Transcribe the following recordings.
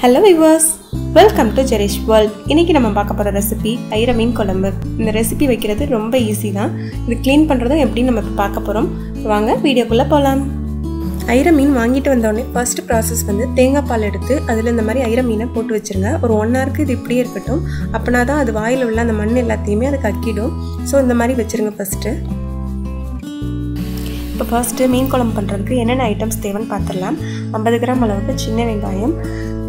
Hello viewers, welcome to Jerish world. இன்னைக்கு நம்ம பார்க்க போற ரெசிபி Ayirameen குழம்பு. இந்த ரெசிபி வைக்கிறது ரொம்ப ஈஸி தான். இது க்ளீன் பண்றதும் எப்படி நம்ம பார்க்க போறோம். வாங்க வீடியோக்குள்ள போலாம். Ayirameen வாங்கிட்டு வந்த உடனே ஃபர்ஸ்ட் process வந்து தேங்காய் பால் எடுத்து அதில இந்த மாதிரி Ayirameen போட்டு வச்சிருங்க. ஒரு 1 ஹவருக்கு இது இப்படியே இருக்கட்டும். அப்பனா தான் அது வாயில உள்ள அந்த மண் எல்லாத்தையுமே அது கக்கிடும். சோ இந்த மாதிரி வெச்சிருங்க ஃபர்ஸ்ட். இப்போ ஃபர்ஸ்ட் மீன் குழம்பு பண்றதுக்கு என்னென்ன ஐட்டம்ஸ் தேவைன்னு பார்த்துடலாம். 50 கிராம் அளவுக்கு சின்ன வெங்காயம்,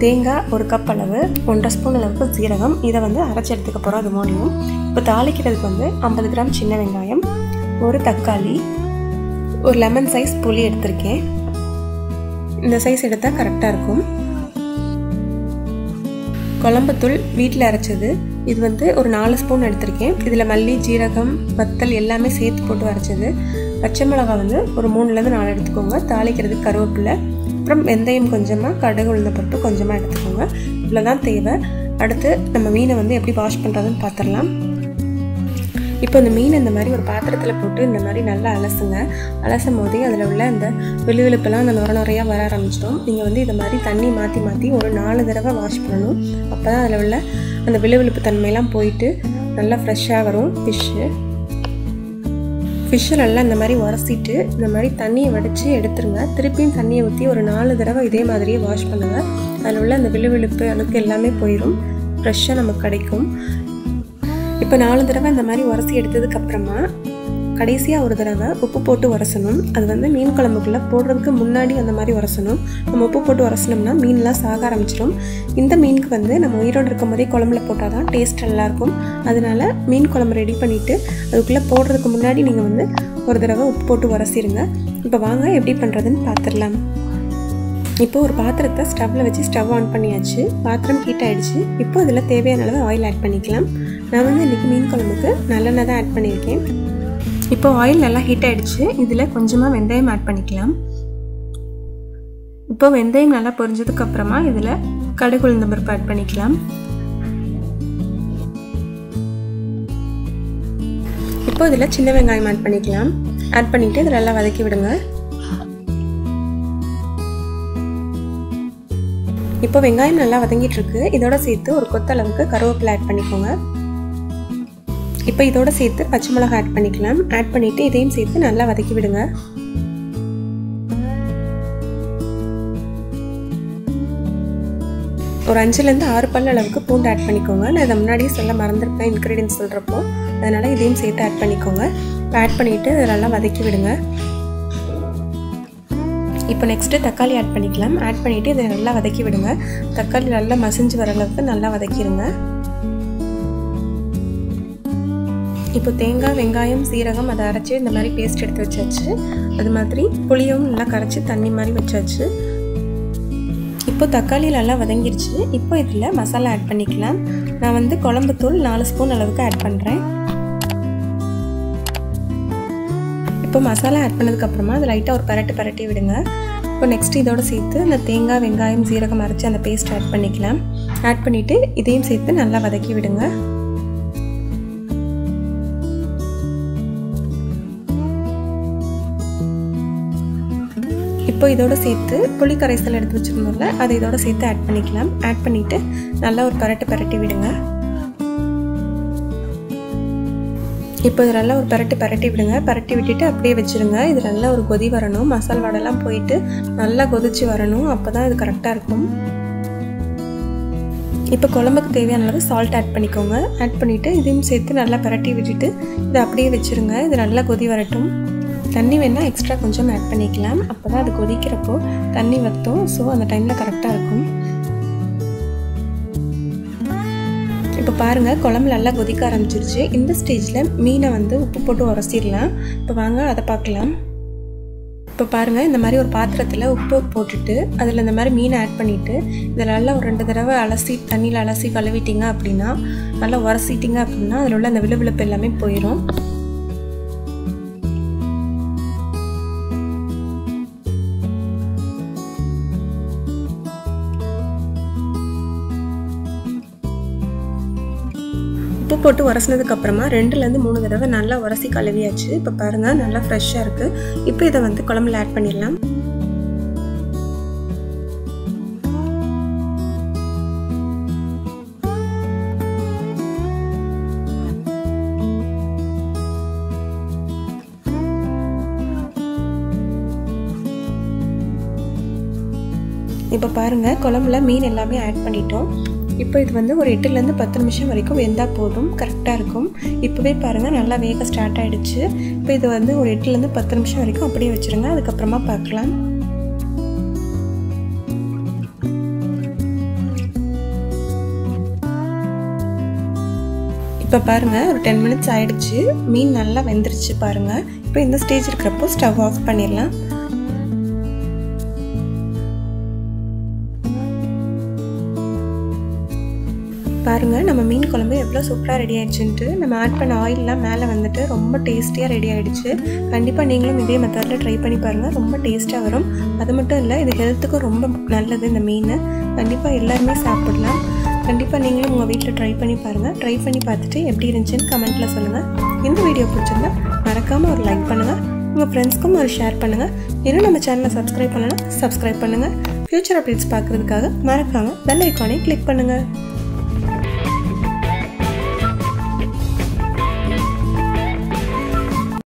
தேங்காய் 1 கப் அளவு, 1.5 ஸ்பூன் அளவுக்கு சீரகம், இதை வந்து அரைச்சி எடுத்துக்க போகிறோம். அது மூலியம் இப்போ தாளிக்கிறதுக்கு வந்து 50 கிராம் சின்ன வெங்காயம், ஒரு தக்காளி, ஒரு லெமன் சைஸ் புளி எடுத்திருக்கேன். இந்த சைஸ் எடுத்தால் கரெக்டாக இருக்கும். குழம்புத்தூள் வீட்டில் அரைச்சது, இது வந்து ஒரு 4 ஸ்பூன் எடுத்திருக்கேன். இதில் மல்லி, ஜீரகம், வத்தல் எல்லாமே சேர்த்து போட்டு அரைச்சது. பச்சை மிளகாய் வந்து ஒரு 3லேருந்து 4 எடுத்துக்கோங்க. தாளிக்கிறதுக்கு கருவேப்பிலை, அப்புறம் வெந்தயம் கொஞ்சமாக, கடுகு உளுந்த பருப்பு கொஞ்சமாக எடுத்துக்கோங்க. இவ்வளோ தான் தேவை. அடுத்து நம்ம மீனை வந்து எப்படி வாஷ் பண்ணுறதுன்னு பார்த்துடலாம். இப்போ இந்த மீன் இந்த மாதிரி ஒரு பாத்திரத்தில் போட்டு இந்த மாதிரி நல்லா அலசுங்க. அலசும் போதே அதில் உள்ள அந்த விழுவிழுப்பெல்லாம் அந்த நுரையாக வர ஆரம்பிச்சிடும். நீங்கள் வந்து இதை மாதிரி தண்ணி மாற்றி ஒரு 4 தடவை வாஷ் பண்ணணும். அப்போ தான் அதில் உள்ள அந்த விழுவிழுப்பு தன்மையெல்லாம் போயிட்டு நல்லா ஃப்ரெஷ்ஷாக வரும் ஃபிஷ்ஷை நல்லா இந்த மாதிரி உரசிட்டு இந்த மாதிரி தண்ணியை வடித்து எடுத்துருங்க. திருப்பியும் தண்ணியை ஊற்றி ஒரு 4 தடவை இதே மாதிரியே வாஷ் பண்ணுங்கள். அதில் உள்ள அந்த விழுவிழுப்பு அழுக்கு எல்லாமே போயிடும், ஃப்ரெஷ்ஷாக நமக்கு கிடைக்கும். இப்போ 4 தடவை இந்த மாதிரி உரசி எடுத்ததுக்கப்புறமா கடைசியாக ஒரு தடவை உப்பு போட்டு உரசணும். அது வந்து மீன் குழம்புக்குள்ளே போடுறதுக்கு முன்னாடி அந்த மாதிரி உரசணும். நம்ம உப்பு போட்டு உரசனோம்னா மீன்லாம் சாக ஆரம்பிச்சிடும். இந்த மீனுக்கு வந்து நம்ம உயிரோடு இருக்கும் போதே குழம்புல போட்டால் தான் டேஸ்ட் நல்லாயிருக்கும். அதனால மீன் குழம்பு ரெடி பண்ணிவிட்டு அதுக்குள்ளே போடுறதுக்கு முன்னாடி நீங்கள் வந்து ஒரு தடவை உப்பு போட்டு உரசிடுங்க. இப்போ வாங்க எப்படி பண்ணுறதுன்னு பார்த்துடலாம். இப்போ ஒரு பாத்திரத்தை ஸ்டவ்வில் வச்சு ஸ்டவ் ஆன் பண்ணியாச்சு. பாத்திரம் ஹீட் ஆகிடுச்சு. இப்போ அதில் தேவையான அளவு ஆயில் ஆட் பண்ணிக்கலாம். நான் வந்து இன்றைக்கி மீன் குழம்புக்கு நல்லெண்ணெய் தான் ஆட் பண்ணியிருக்கேன். இப்போ ஆயில் நல்லா ஹீட் ஆகிடுச்சு. இதில் கொஞ்சமாக வெந்தயம் ஆட் பண்ணிக்கலாம். இப்போ வெந்தயம் நல்லா பொரிஞ்சதுக்கப்புறமா இதில் கடுகு உளுந்த பருப்பு ஆட் பண்ணிக்கலாம். இப்போ இதில் சின்ன வெங்காயம் ஆட் பண்ணிக்கலாம். ஆட் பண்ணிவிட்டு இதில் நல்லா வதக்கி விடுங்க. இப்போ வெங்காயம் நல்லா வதங்கிட்டு இருக்கு. இதோட சேர்த்து ஒரு கொத்தளவுக்கு கருவேப்பிலை ஆட் பண்ணிக்கோங்க. இப்போ இதோட சேர்த்து பச்சை மிளகாய் ஆட் பண்ணிக்கலாம். ஆட் பண்ணிவிட்டு இதையும் சேர்த்து நல்லா வதக்கி விடுங்க. ஒரு 5லேருந்து 6 பல் அளவுக்கு பூண்டு ஆட் பண்ணிக்கோங்க. நான் இதை முன்னாடியே சொல்ல மறந்துருப்பேன் இன்க்ரீடியன்ஸ் சொல்கிறப்போ, அதனால் இதையும் சேர்த்து ஆட் பண்ணிக்கோங்க. இப்போ ஆட் பண்ணிவிட்டு இதை நல்லா வதக்கி விடுங்க. இப்போ நெக்ஸ்ட்டு தக்காளி ஆட் பண்ணிக்கலாம். ஆட் பண்ணிவிட்டு இதை நல்லா வதக்கி விடுங்க. தக்காளி நல்லா மசிஞ்சு வர அளவுக்கு நல்லா வதக்கிடுங்க. இப்போ தேங்காய், வெங்காயம், சீரகம் அதை அரைச்சி இந்த மாதிரி பேஸ்ட் எடுத்து வச்சாச்சு. அது மாதிரி புளியும் நல்லா கரைச்சி தண்ணி மாதிரி வச்சாச்சு. இப்போ தக்காளி நல்லா வதங்கிருச்சு. இப்போ இதில் மசாலா ஆட் பண்ணிக்கலாம். நான் வந்து குழம்பு தூள் 4 ஸ்பூன் அளவுக்கு ஆட் பண்ணுறேன். இப்போ மசாலா ஆட் பண்ணதுக்கப்புறமா அது லைட்டாக ஒரு பரட்டி விடுங்க. இப்போ நெக்ஸ்ட் இதோட சேர்த்து அந்த தேங்காய், வெங்காயம், சீரகம் அரைச்சி அந்த பேஸ்ட் ஆட் பண்ணிக்கலாம். ஆட் பண்ணிவிட்டு இதையும் சேர்த்து நல்லா வதக்கி விடுங்க. இப்போ இதோட சேர்த்து புளி கரைசல் எடுத்து வச்சுருந்தோம்ல, அதை இதோட சேர்த்து ஆட் பண்ணிக்கலாம். ஆட் பண்ணிவிட்டு நல்லா ஒரு பரட்டி விடுங்க. இப்போ இது நல்லா ஒரு பரட்டி விடுங்க. பரட்டி விட்டுட்டு அப்படியே வச்சுருங்க. இது நல்லா ஒரு கொதி வரணும். மசாலா வாடெல்லாம் போயிட்டு நல்லா கொதிச்சு வரணும். அப்போ தான் இது கரெக்டாக இருக்கும். இப்போ குழம்புக்கு தேவையான அளவு சால்ட் ஆட் பண்ணிக்கோங்க. ஆட் பண்ணிவிட்டு இதையும் சேர்த்து நல்லா பரட்டி விட்டுட்டு இதை அப்படியே வச்சுருங்க. இது நல்லா கொதி வரட்டும். தண்ணி வேணால் எக்ஸ்ட்ரா கொஞ்சம் ஆட் பண்ணிக்கலாம். அப்போ தான் அது கொதிக்கிறப்போ தண்ணி வற்றும். ஸோ அந்த டைமில் கரெக்டாக இருக்கும். இப்போ பாருங்கள், குழம்பு நல்லா கொதிக்க ஆரம்பிச்சிருச்சு. இந்த ஸ்டேஜில் மீனை வந்து உப்பு போட்டு உரசிடலாம். இப்போ வாங்க அதை பார்க்கலாம். இப்போ பாருங்கள், இந்த மாதிரி ஒரு பாத்திரத்தில் உப்பு போட்டுட்டு அதில் இந்த மாதிரி மீனை ஆட் பண்ணிவிட்டு இதில் நல்லா ஒரு 2 தடவை தண்ணியில் அலசி கழுவிட்டிங்க அப்படின்னா, நல்லா உரசிட்டிங்க அப்படின்னா அதில் உள்ள அந்த விழுவிழுப்பு எல்லாமே போயிடும். உப்பு போட்டு உரசினதுக்கு அப்புறமா 2லேருந்து 3 தடவை நல்லா உரசி கழுவியாச்சு. இப்போ பாருங்கள், நல்லா ஃப்ரெஷ்ஷாக இருக்குது. இப்போ இதை வந்து குழம்புல ஆட் பண்ணிடலாம். இப்போ பாருங்கள் குழம்புல மீன் எல்லாமே ஆட் பண்ணிட்டோம். இப்போ இது வந்து ஒரு 8லேருந்து 10 நிமிஷம் வரைக்கும் வெந்தால் போதும், கரெக்டாக இருக்கும். இப்போவே பாருங்கள் நல்லா வேக ஸ்டார்ட் ஆகிடுச்சு. இப்போ இது வந்து ஒரு 8லேருந்து 10 நிமிஷம் வரைக்கும் அப்படியே வச்சுருங்க, அதுக்கப்புறமா பார்க்கலாம். இப்போ பாருங்கள் ஒரு 10 மினிட்ஸ் ஆகிடுச்சு. மீன் நல்லா வெந்துருச்சு பாருங்கள். இப்போ இந்த ஸ்டேஜ் இருக்கிறப்போ ஸ்டவ் ஆஃப் பண்ணிடலாம். பாருங்கள் நம்ம மீன் குழம்பு எவ்வளோ சூப்பராக ரெடி ஆகிடுச்சுன்ட்டு. நம்ம ஆட் பண்ண ஆயிலெலாம் மேலே வந்துட்டு ரொம்ப டேஸ்டியாக ரெடி ஆகிடுச்சு. கண்டிப்பாக நீங்களும் இதே மெத்தடில் ட்ரை பண்ணி பாருங்கள், ரொம்ப டேஸ்ட்டாக வரும். அது மட்டும் இல்லை, இது ஹெல்த்துக்கும் ரொம்ப நல்லது. இந்த மீன் கண்டிப்பாக எல்லாருமே சாப்பிடலாம். கண்டிப்பாக நீங்களும் உங்கள் வீட்டில் ட்ரை பண்ணி பாருங்கள். ட்ரை பண்ணி பார்த்துட்டு எப்படி இருந்துச்சுன்னு கமெண்ட்டில் சொல்லுங்கள். இந்த வீடியோ பிடிச்சிருந்தா மறக்காமல் ஒரு லைக் பண்ணுங்கள், உங்கள் ஃப்ரெண்ட்ஸ்க்கும் ஒரு ஷேர் பண்ணுங்கள். இன்னும் நம்ம சேனலை சப்ஸ்கிரைப் பண்ணலாம், சப்ஸ்கிரைப் பண்ணுங்கள். ஃப்யூச்சர் அப்டேட்ஸ் பார்க்குறதுக்காக மறக்காமல் பெல் ஐக்கானை கிளிக் பண்ணுங்கள்.